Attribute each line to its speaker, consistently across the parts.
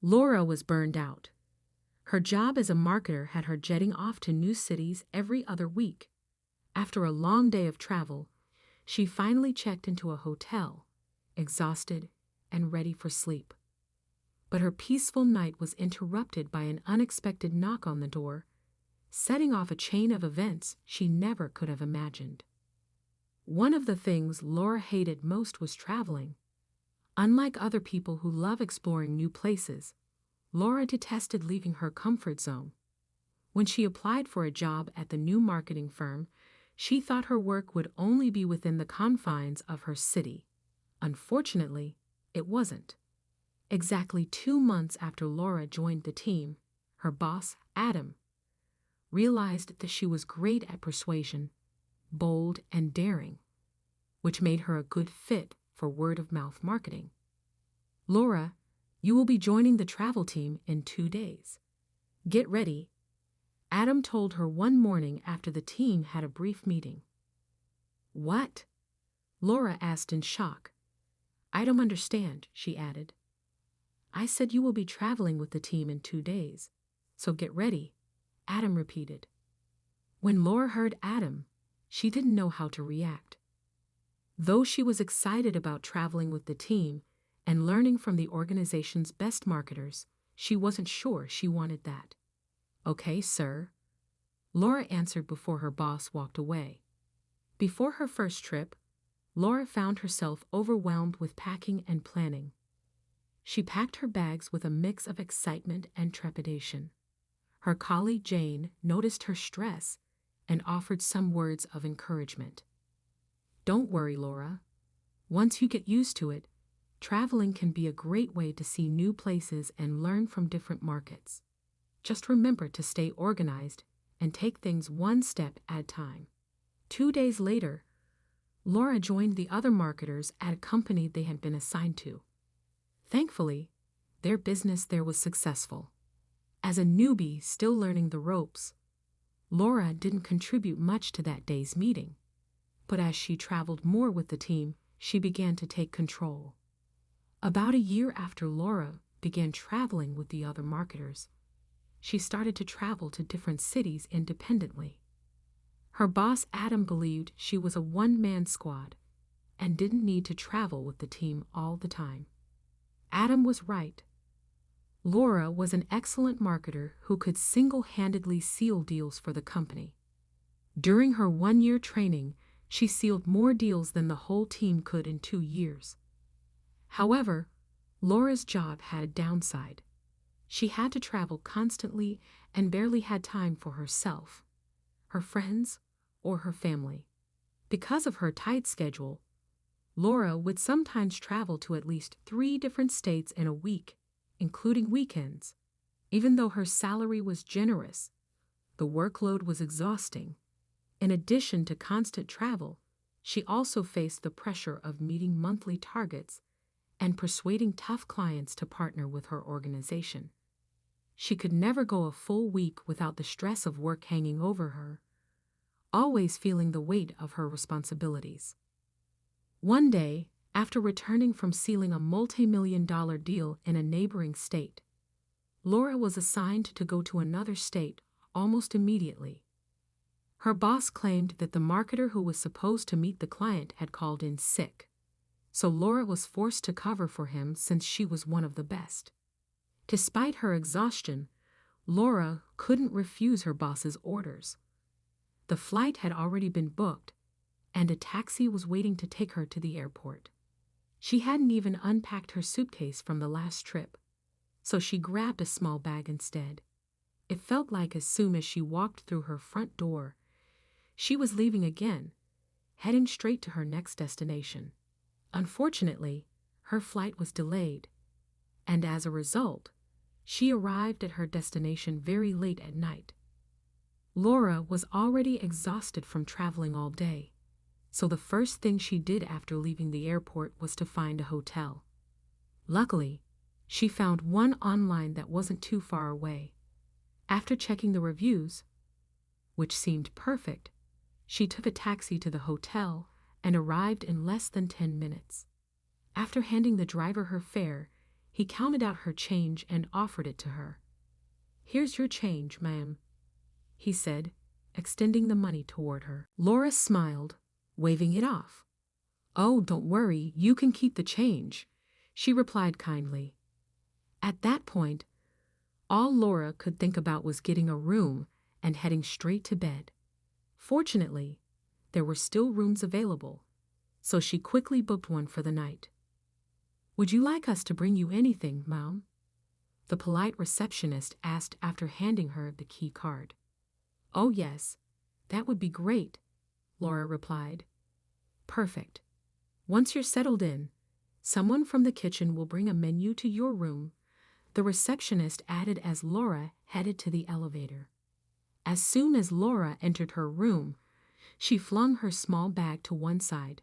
Speaker 1: Laura was burned out. Her job as a marketer had her jetting off to new cities every other week. After a long day of travel, she finally checked into a hotel, exhausted and ready for sleep. But her peaceful night was interrupted by an unexpected knock on the door, setting off a chain of events she never could have imagined. One of the things Laura hated most was traveling. Unlike other people who love exploring new places, Laura detested leaving her comfort zone. When she applied for a job at the new marketing firm, she thought her work would only be within the confines of her city. Unfortunately, it wasn't. Exactly 2 months after Laura joined the team, her boss, Adam, realized that she was great at persuasion, bold and daring, which made her a good fit for word-of-mouth marketing. "Laura, you will be joining the travel team in 2 days. Get ready," Adam told her one morning after the team had a brief meeting. "What?" Laura asked in shock. "I don't understand," she added. "I said you will be traveling with the team in 2 days, so get ready," Adam repeated. When Laura heard Adam, she didn't know how to react. Though she was excited about traveling with the team and learning from the organization's best marketers, she wasn't sure she wanted that. "Okay, sir," Laura answered before her boss walked away. Before her first trip, Laura found herself overwhelmed with packing and planning. She packed her bags with a mix of excitement and trepidation. Her colleague Jane noticed her stress and offered some words of encouragement. "Don't worry, Laura. Once you get used to it, traveling can be a great way to see new places and learn from different markets. Just remember to stay organized and take things one step at a time." 2 days later, Laura joined the other marketers at a company they had been assigned to. Thankfully, their business there was successful. As a newbie still learning the ropes, Laura didn't contribute much to that day's meeting. But as she traveled more with the team, she began to take control. About a year after Laura began traveling with the other marketers, she started to travel to different cities independently. Her boss Adam believed she was a one-man squad and didn't need to travel with the team all the time. Adam was right. Laura was an excellent marketer who could single-handedly seal deals for the company. During her 1-year training, she sealed more deals than the whole team could in 2 years. However, Laura's job had a downside. She had to travel constantly and barely had time for herself, her friends, or her family. Because of her tight schedule, Laura would sometimes travel to at least 3 different states in a week, including weekends. Even though her salary was generous, the workload was exhausting. In addition to constant travel, she also faced the pressure of meeting monthly targets and persuading tough clients to partner with her organization. She could never go a full week without the stress of work hanging over her, always feeling the weight of her responsibilities. One day, after returning from sealing a multi-million-dollar deal in a neighboring state, Laura was assigned to go to another state almost immediately. Her boss claimed that the marketer who was supposed to meet the client had called in sick, so Laura was forced to cover for him since she was one of the best. Despite her exhaustion, Laura couldn't refuse her boss's orders. The flight had already been booked, and a taxi was waiting to take her to the airport. She hadn't even unpacked her suitcase from the last trip, so she grabbed a small bag instead. It felt like as soon as she walked through her front door, she was leaving again, heading straight to her next destination. Unfortunately, her flight was delayed, and as a result, she arrived at her destination very late at night. Laura was already exhausted from traveling all day, so the first thing she did after leaving the airport was to find a hotel. Luckily, she found one online that wasn't too far away. After checking the reviews, which seemed perfect, she took a taxi to the hotel and arrived in less than 10 minutes. After handing the driver her fare, He counted out her change and offered it to her. "Here's your change, ma'am," he said, extending the money toward her. Laura smiled, waving it off. "Oh, don't worry, you can keep the change," she replied kindly. At that point, all Laura could think about was getting a room and heading straight to bed. Fortunately, there were still rooms available, so she quickly booked one for the night. "Would you like us to bring you anything, Mom?" the polite receptionist asked after handing her the key card. "Oh yes, that would be great," Laura replied. "Perfect. Once you're settled in, someone from the kitchen will bring a menu to your room," the receptionist added as Laura headed to the elevator. As soon as Laura entered her room, she flung her small bag to one side,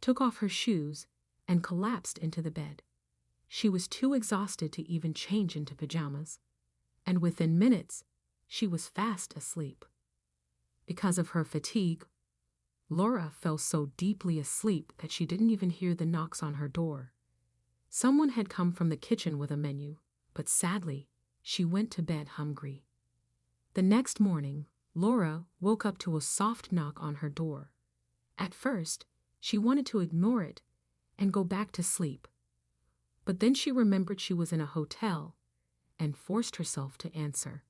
Speaker 1: took off her shoes, and collapsed into the bed. She was too exhausted to even change into pajamas, and within minutes, she was fast asleep. Because of her fatigue, Laura fell so deeply asleep that she didn't even hear the knocks on her door. Someone had come from the kitchen with a menu, but sadly, she went to bed hungry. The next morning, Laura woke up to a soft knock on her door. At first, she wanted to ignore it and go back to sleep. But then she remembered she was in a hotel and forced herself to answer.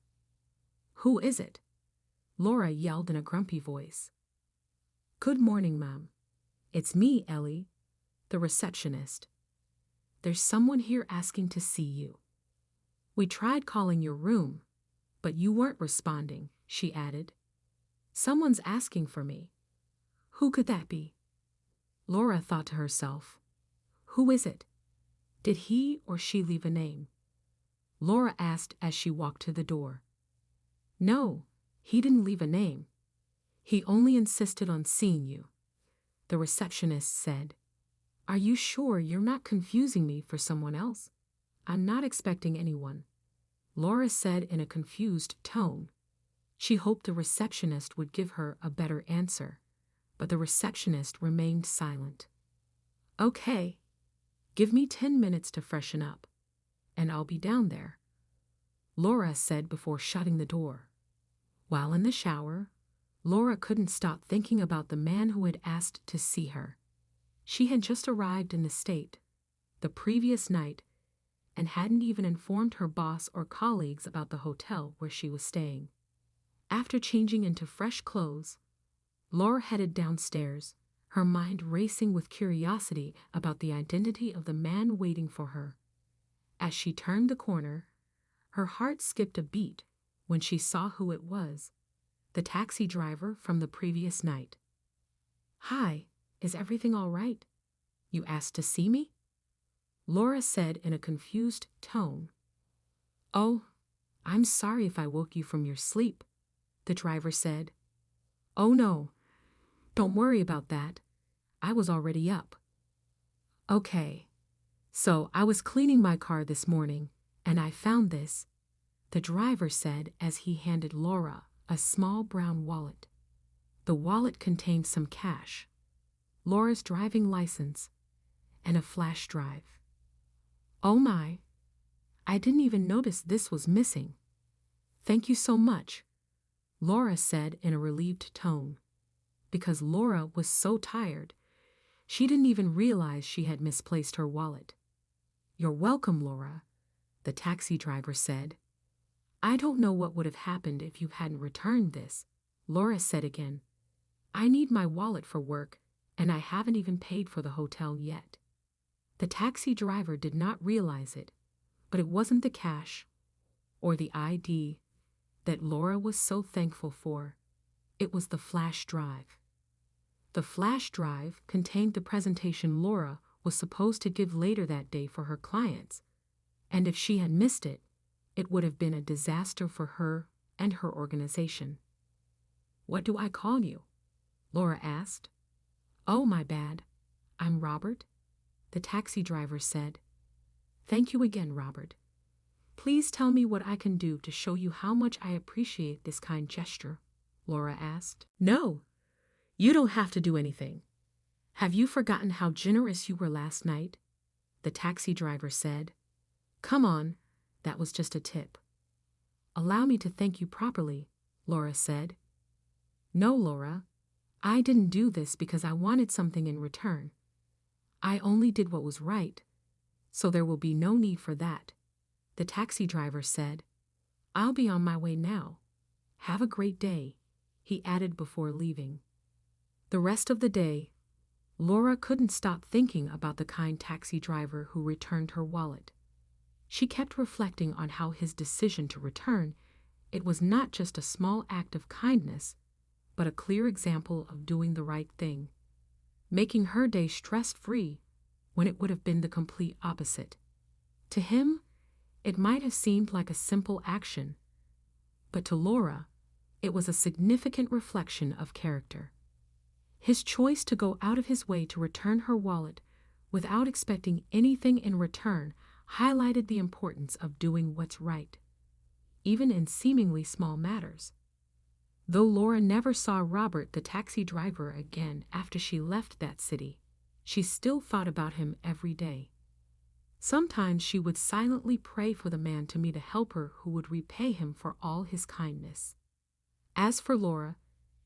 Speaker 1: "Who is it?" Laura yelled in a grumpy voice. "Good morning, ma'am. It's me, Ellie, the receptionist. There's someone here asking to see you. We tried calling your room, but you weren't responding," she added. "Someone's asking for me. Who could that be?" Laura thought to herself, "Who is it? Did he or she leave a name?" Laura asked as she walked to the door. "No, he didn't leave a name. He only insisted on seeing you," the receptionist said. "Are you sure you're not confusing me for someone else?" "I'm not expecting anyone," Laura said in a confused tone. She hoped the receptionist would give her a better answer, but the receptionist remained silent. "Okay, give me 10 minutes to freshen up, and I'll be down there," Laura said before shutting the door. While in the shower, Laura couldn't stop thinking about the man who had asked to see her. She had just arrived in the state the previous night and hadn't even informed her boss or colleagues about the hotel where she was staying. After changing into fresh clothes, Laura headed downstairs, her mind racing with curiosity about the identity of the man waiting for her. As she turned the corner, her heart skipped a beat when she saw who it was, the taxi driver from the previous night. "Hi, is everything all right? You asked to see me?" Laura said in a confused tone. "Oh, I'm sorry if I woke you from your sleep," the driver said. "Oh no, don't worry about that. I was already up." "Okay, so I was cleaning my car this morning, and I found this," the driver said as he handed Laura a small brown wallet. The wallet contained some cash, Laura's driving license, and a flash drive. "Oh my, I didn't even notice this was missing. Thank you so much," Laura said in a relieved tone. Because Laura was so tired, she didn't even realize she had misplaced her wallet. "You're welcome, Laura," the taxi driver said. "I don't know what would have happened if you hadn't returned this," Laura said again. "I need my wallet for work, and I haven't even paid for the hotel yet." The taxi driver did not realize it, but it wasn't the cash or the ID that Laura was so thankful for. It was the flash drive. The flash drive contained the presentation Laura was supposed to give later that day for her clients, and if she had missed it, it would have been a disaster for her and her organization. "What do I call you?" Laura asked. "Oh, my bad. I'm Robert," the taxi driver said. "Thank you again, Robert. Please tell me what I can do to show you how much I appreciate this kind gesture," Laura asked. "No, you don't have to do anything. Have you forgotten how generous you were last night?" the taxi driver said. "Come on, that was just a tip." "Allow me to thank you properly," Laura said. "No, Laura. I didn't do this because I wanted something in return. I only did what was right, so there will be no need for that," the taxi driver said. "I'll be on my way now. Have a great day," he added before leaving. The rest of the day, Laura couldn't stop thinking about the kind taxi driver who returned her wallet. She kept reflecting on how his decision to return it was not just a small act of kindness, but a clear example of doing the right thing, making her day stress-free when it would have been the complete opposite. To him, it might have seemed like a simple action, but to Laura, it was a significant reflection of character. His choice to go out of his way to return her wallet without expecting anything in return highlighted the importance of doing what's right, even in seemingly small matters. Though Laura never saw Robert the taxi driver again after she left that city, she still thought about him every day. Sometimes she would silently pray for the man to meet a helper who would repay him for all his kindness. As for Laura,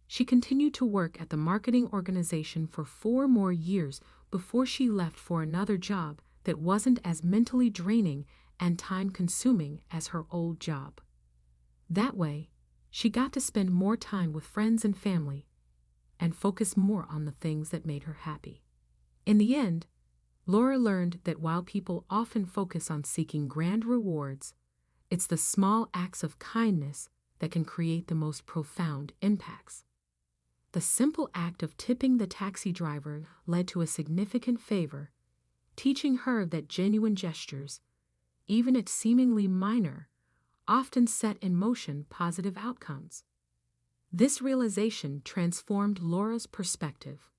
Speaker 1: she continued to work at the marketing organization for 4 more years before she left for another job that wasn't as mentally draining and time-consuming as her old job. That way, she got to spend more time with friends and family and focus more on the things that made her happy. In the end, Laura learned that while people often focus on seeking grand rewards, it's the small acts of kindness that can create the most profound impacts. The simple act of tipping the taxi driver led to a significant favor, teaching her that genuine gestures, even if seemingly minor, often set in motion positive outcomes. This realization transformed Laura's perspective.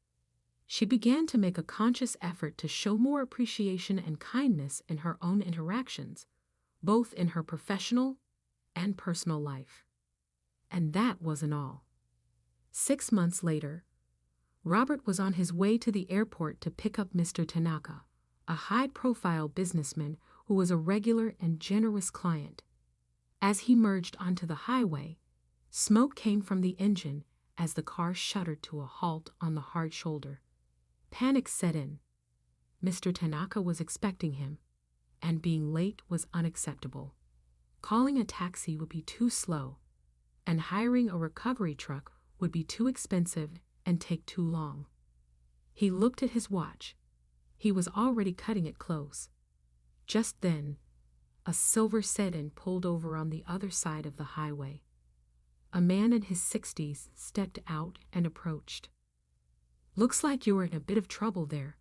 Speaker 1: She began to make a conscious effort to show more appreciation and kindness in her own interactions, both in her professional and personal life. And that wasn't all. 6 months later, Robert was on his way to the airport to pick up Mr. Tanaka, a high-profile businessman who was a regular and generous client. As he merged onto the highway, smoke came from the engine as the car shuddered to a halt on the hard shoulder. Panic set in. Mr. Tanaka was expecting him, and being late was unacceptable. Calling a taxi would be too slow, and hiring a recovery truck would be too expensive and take too long. He looked at his watch. He was already cutting it close. Just then, a silver sedan pulled over on the other side of the highway. A man in his 60s stepped out and approached. "Looks like you were in a bit of trouble there,"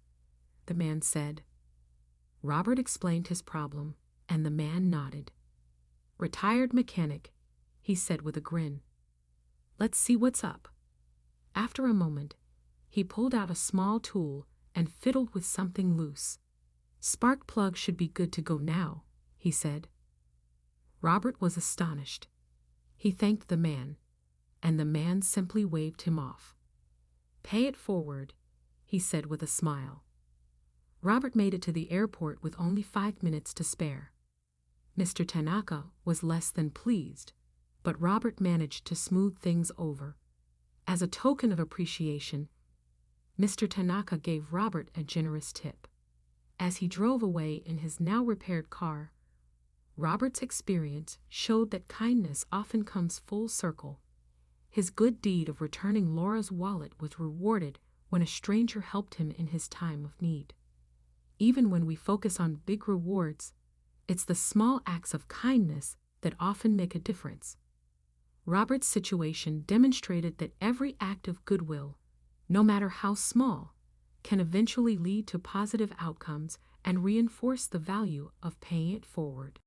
Speaker 1: the man said. Robert explained his problem, and the man nodded. "Retired mechanic," he said with a grin. "Let's see what's up." After a moment, he pulled out a small tool and fiddled with something loose. "Spark plug should be good to go now," he said. Robert was astonished. He thanked the man, and the man simply waved him off. "Pay it forward," he said with a smile. Robert made it to the airport with only 5 minutes to spare. Mr. Tanaka was less than pleased, but Robert managed to smooth things over. As a token of appreciation, Mr. Tanaka gave Robert a generous tip. As he drove away in his now repaired car, Robert's experience showed that kindness often comes full circle. His good deed of returning Laura's wallet was rewarded when a stranger helped him in his time of need. Even when we focus on big rewards, it's the small acts of kindness that often make a difference. Robert's situation demonstrated that every act of goodwill, no matter how small, can eventually lead to positive outcomes and reinforce the value of paying it forward.